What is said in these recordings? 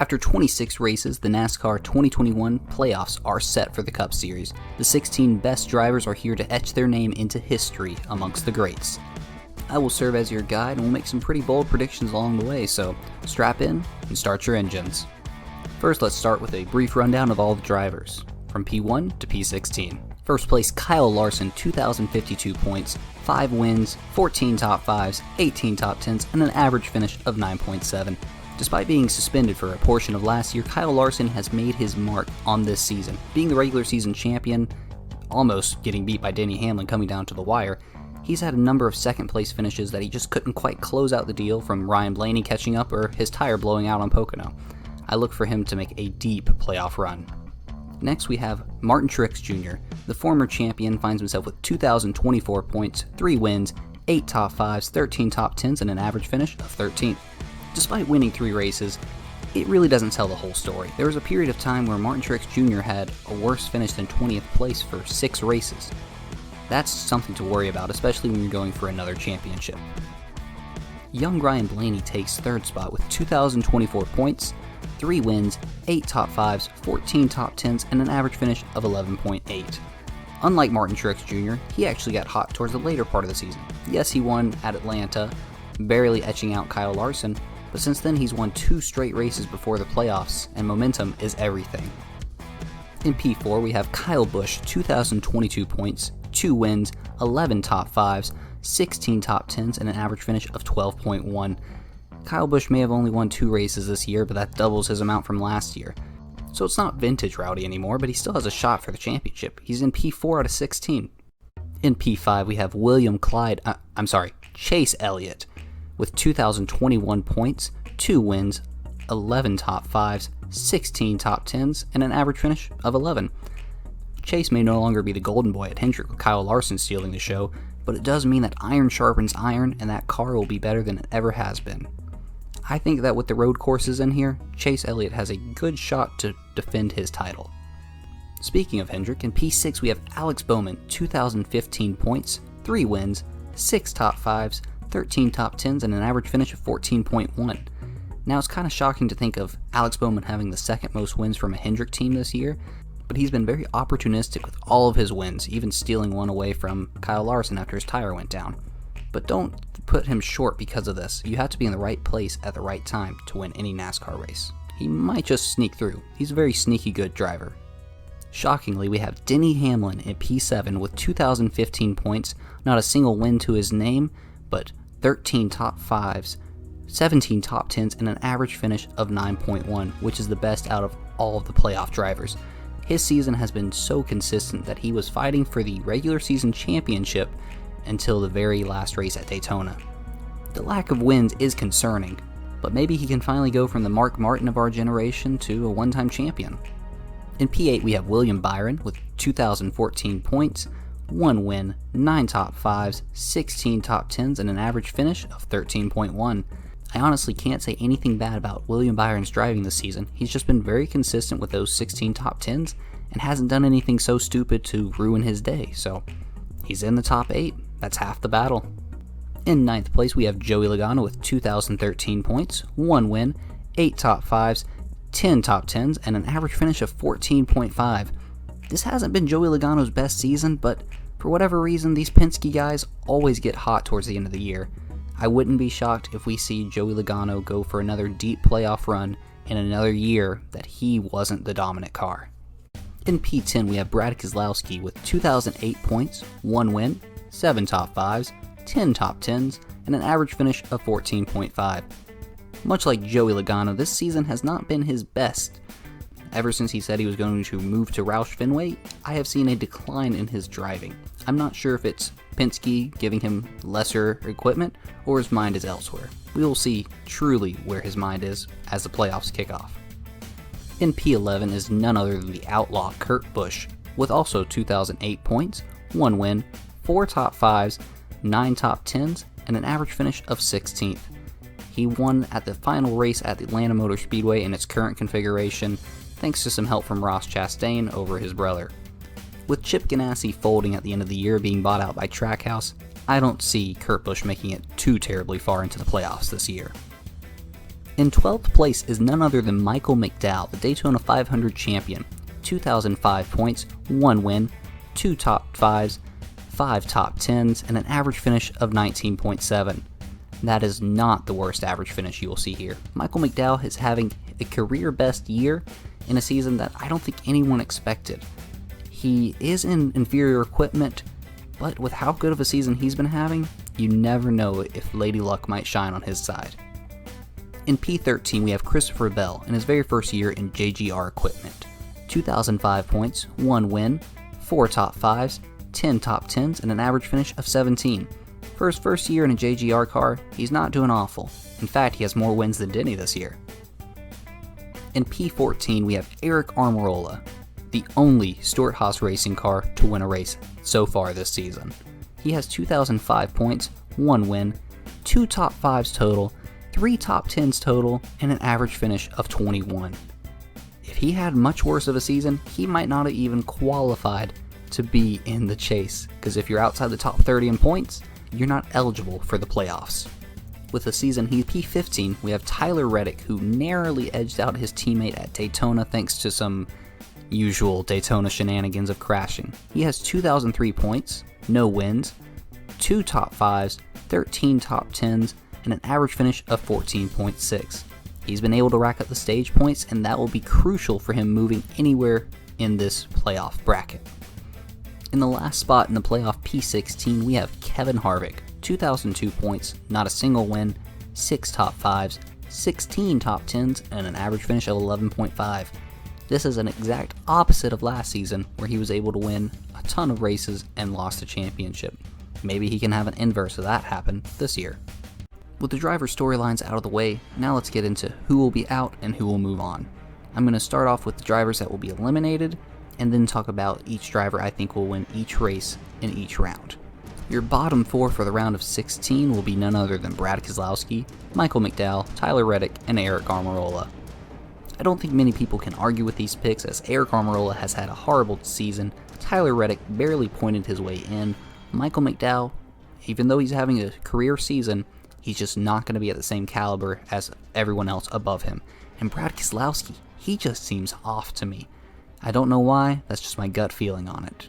After 26 races, the NASCAR 2021 playoffs are set for the Cup Series. The 16 best drivers are here to etch their name into history amongst the greats. I will serve as your guide and we'll make some pretty bold predictions along the way, so strap in and start your engines. First, let's start with a brief rundown of all the drivers, from P1 to P16. First place, Kyle Larson, 2,052 points, 5 wins, 14 top 5s, 18 top 10s, and an average finish of 9.7. Despite being suspended for a portion of last year, Kyle Larson has made his mark on this season. Being the regular season champion, almost getting beat by Denny coming down to the wire, he's had a number of second place finishes that he just couldn't quite close out the deal, from Ryan Blaney catching up or his tire blowing out on Pocono. I look for him to make a deep playoff run. Next we have Martin Truex Jr. The former champion finds himself with 2,024 points, 3 wins, 8 top 5s, 13 top 10s, and an average finish of 13th. Despite winning 3 races, it really doesn't tell the whole story. There was a period of time where Martin Truex Jr. had a worse finish than 20th place for 6 races. That's something to worry about, especially when you're going for another championship. Young Ryan Blaney takes 3rd spot with 2,024 points, 3 wins, 8 top 5s, 14 top 10s, and an average finish of 11.8. Unlike Martin Truex Jr., he actually got hot towards the later part of the season. Yes, he won at Atlanta, barely etching out Kyle Larson, but since then he's won 2 straight races before the playoffs, and momentum is everything. In P4 we have Kyle Busch, 2,022 points, 2 wins, 11 top 5s, 16 top 10s, and an average finish of 12.1. Kyle Busch may have only won 2 races this year, but that doubles his amount from last year. So it's not vintage Rowdy anymore, but he still has a shot for the championship. He's in P4 out of 16. In P5 we have Chase Elliott, with 2,021 points, 2 wins, 11 top 5s, 16 top 10s, and an average finish of 11. Chase may no longer be the golden boy at Hendrick with Kyle Larson stealing the show, but it does mean that iron sharpens iron and that car will be better than it ever has been. I think that with the road courses in here, Chase Elliott has a good shot to defend his title. Speaking of Hendrick, in P6 we have Alex Bowman, 2,015 points, 3 wins, 6 top 5s, 13 top 10s, and an average finish of 14.1. Now it's kind of shocking to think of Alex Bowman having the second most wins from a Hendrick team this year, but he's been very opportunistic with all of his wins, even stealing one away from Kyle Larson after his tire went down. But don't put him short because of this. You have to be in the right place at the right time to win any NASCAR race. He might just sneak through. He's a very sneaky good driver. Shockingly, we have Denny Hamlin in P7 with 2,015 points, not a single win to his name, but 13 top 5s, 17 top 10s, and an average finish of 9.1, which is the best out of all of the playoff drivers. His season has been so consistent that he was fighting for the regular season championship until the very last race at Daytona. The lack of wins is concerning, but maybe he can finally go from the Mark Martin of our generation to a one-time champion. In P8 we have William Byron with 2,014 points, 1 win, 9 top 5s, 16 top 10s, and an average finish of 13.1. I honestly can't say anything bad about William Byron's driving this season. He's just been very consistent with those 16 top 10s and hasn't done anything so stupid to ruin his day, so he's in the top 8. That's half the battle. In 9th place we have Joey Logano with 2,013 points, 1 win, 8 top 5s, 10 top 10s, and an average finish of 14.5. This hasn't been Joey Logano's best season, but for whatever reason, these Penske guys always get hot towards the end of the year. I wouldn't be shocked if we see Joey Logano go for another deep playoff run in another year that he wasn't the dominant car. In P10, we have Brad Keselowski with 2,008 points, 1 win, 7 top 5s, 10 top 10s, and an average finish of 14.5. Much like Joey Logano, this season has not been his best. Ever since he said he was going to move to Roush Fenway, I have seen a decline in his driving. I'm not sure if it's Penske giving him lesser equipment or his mind is elsewhere. We will see truly where his mind is as the playoffs kick off. In P11 is none other than the outlaw Kurt Busch, with also 2,008 points, 1 win, 4 top 5s, 9 top 10s, and an average finish of 16th. He won at the final race at the Atlanta Motor Speedway in its current configuration, thanks to some help from Ross Chastain over his brother. With Chip Ganassi folding at the end of the year, being bought out by Trackhouse, I don't see Kurt Busch making it too terribly far into the playoffs this year. In 12th place is none other than Michael McDowell, the Daytona 500 champion. 2,005 points, 1 win, 2 top 5s, 5 top 10s, and an average finish of 19.7. That is not the worst average finish you will see here. Michael McDowell is having a career best year in a season that I don't think anyone expected. He is in inferior equipment, but with how good of a season he's been having, you never know if Lady Luck might shine on his side. In P13, we have Christopher Bell in his very first year in JGR equipment. 2,005 points, 1 win, 4 top 5s, 10 top 10s, and an average finish of 17. For his first year in a JGR car, he's not doing awful. In fact, he has more wins than Denny this year. In P14, we have Eric Almirola, the only Stewart-Haas racing car to win a race so far this season. He has 2,005 points, 1 win, 2 top 5s total, 3 top 10s total, and an average finish of 21. If he had much worse of a season, he might not have even qualified to be in the chase, because if you're outside the top 30 in points, you're not eligible for the playoffs. With the season he's P15, we have Tyler Reddick, who narrowly edged out his teammate at Daytona thanks to some usual Daytona shenanigans of crashing. He has 2,003 points, no wins, 2 top 5s, 13 top 10s, and an average finish of 14.6. He's been able to rack up the stage points, and that will be crucial for him moving anywhere in this playoff bracket. In the last spot in the playoff P16, we have Kevin Harvick, 2,002 points, not a single win, 6 top 5s, 16 top 10s, and an average finish of 11.5. This is an exact opposite of last season, where he was able to win a ton of races and lost the championship. Maybe he can have an inverse of that happen this year. With the driver storylines out of the way, now let's get into who will be out and who will move on. I'm going to start off with the drivers that will be eliminated, and then talk about each driver I think will win each race in each round. Your bottom 4 for the round of 16 will be none other than Brad Keselowski, Michael McDowell, Tyler Reddick, and Eric Almirola. I don't think many people can argue with these picks, as Eric Almirola has had a horrible season, Tyler Reddick barely pointed his way in, Michael McDowell, even though he's having a career season, he's just not going to be at the same caliber as everyone else above him. And Brad Keselowski, he just seems off to me. I don't know why, that's just my gut feeling on it.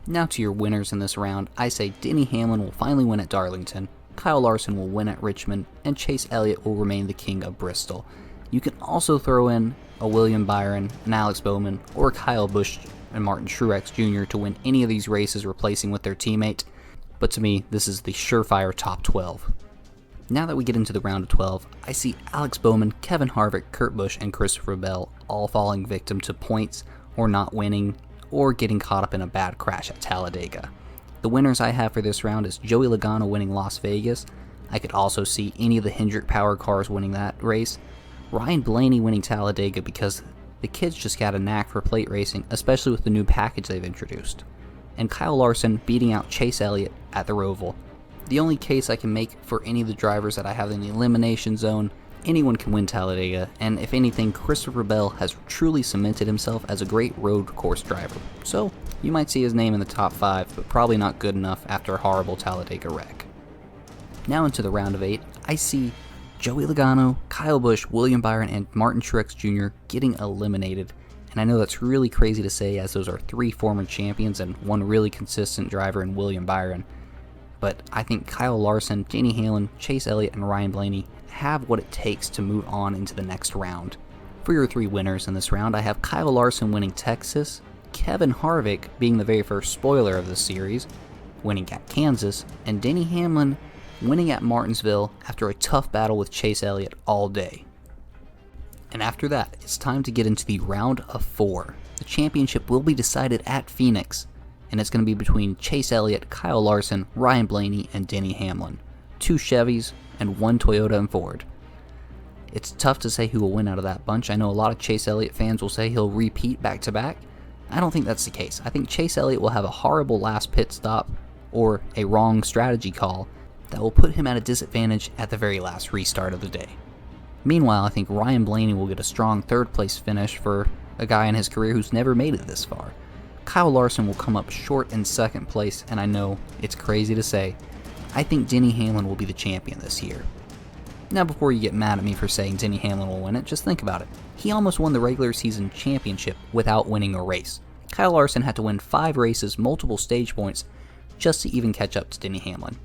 Now to your winners in this round, I say Denny Hamlin will finally win at Darlington, Kyle Larson will win at Richmond, and Chase Elliott will remain the king of Bristol. You can also throw in a William Byron, an Alex Bowman, or Kyle Busch and Martin Truex Jr. to win any of these races replacing with their teammate, but to me, this is the surefire top 12. Now that we get into the round of 12, I see Alex Bowman, Kevin Harvick, Kurt Busch, and Christopher Bell all falling victim to points, or not winning, or getting caught up in a bad crash at Talladega. The winners I have for this round is Joey Logano winning Las Vegas. I could also see any of the Hendrick Power cars winning that race. Ryan Blaney winning Talladega because the kids just got a knack for plate racing, especially with the new package they've introduced. And Kyle Larson beating out Chase Elliott at the Roval. The only case I can make for any of the drivers that I have in the elimination zone, anyone can win Talladega, and if anything, Christopher Bell has truly cemented himself as a great road course driver. So, you might see his name in the top 5, but probably not good enough after a horrible Talladega wreck. Now into the round of 8, I see Joey Logano, Kyle Busch, William Byron, and Martin Truex Jr. getting eliminated. And I know that's really crazy to say, as those are 3 former champions and one really consistent driver in William Byron. But I think Kyle Larson, Denny Hamlin, Chase Elliott, and Ryan Blaney have what it takes to move on into the next round. For your 3 winners in this round, I have Kyle Larson winning Texas, Kevin Harvick being the very first spoiler of this series, winning at Kansas, and Denny Hamlin winning at Martinsville after a tough battle with Chase Elliott all day. And after that, it's time to get into the round of 4. The championship will be decided at Phoenix, and it's going to be between Chase Elliott, Kyle Larson, Ryan Blaney, and Denny Hamlin. 2 Chevys and 1 Toyota and Ford. It's tough to say who will win out of that bunch. I know a lot of Chase Elliott fans will say he'll repeat back-to-back. I don't think that's the case. I think Chase Elliott will have a horrible last pit stop or a wrong strategy call that will put him at a disadvantage at the very last restart of the day. Meanwhile, I think Ryan Blaney will get a strong 3rd place finish for a guy in his career who's never made it this far. Kyle Larson will come up short in 2nd place, and I know it's crazy to say, I think Denny Hamlin will be the champion this year. Now before you get mad at me for saying Denny Hamlin will win it, just think about it. He almost won the regular season championship without winning a race. Kyle Larson had to win 5 races, multiple stage points, just to even catch up to Denny Hamlin.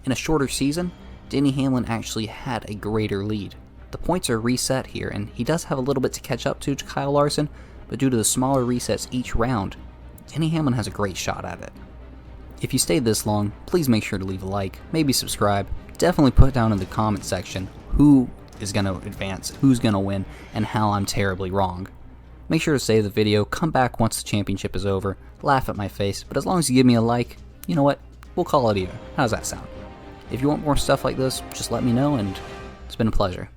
In a shorter season, Denny Hamlin actually had a greater lead. The points are reset here, and he does have a little bit to catch up to Kyle Larson, but due to the smaller resets each round, Denny Hamlin has a great shot at it. If you stayed this long, please make sure to leave a like, maybe subscribe. Definitely put down in the comment section who is going to advance, who's going to win, and how I'm terribly wrong. Make sure to save the video, come back once the championship is over, laugh at my face, but as long as you give me a like, you know what, we'll call it even. How does that sound? If you want more stuff like this, just let me know, and it's been a pleasure.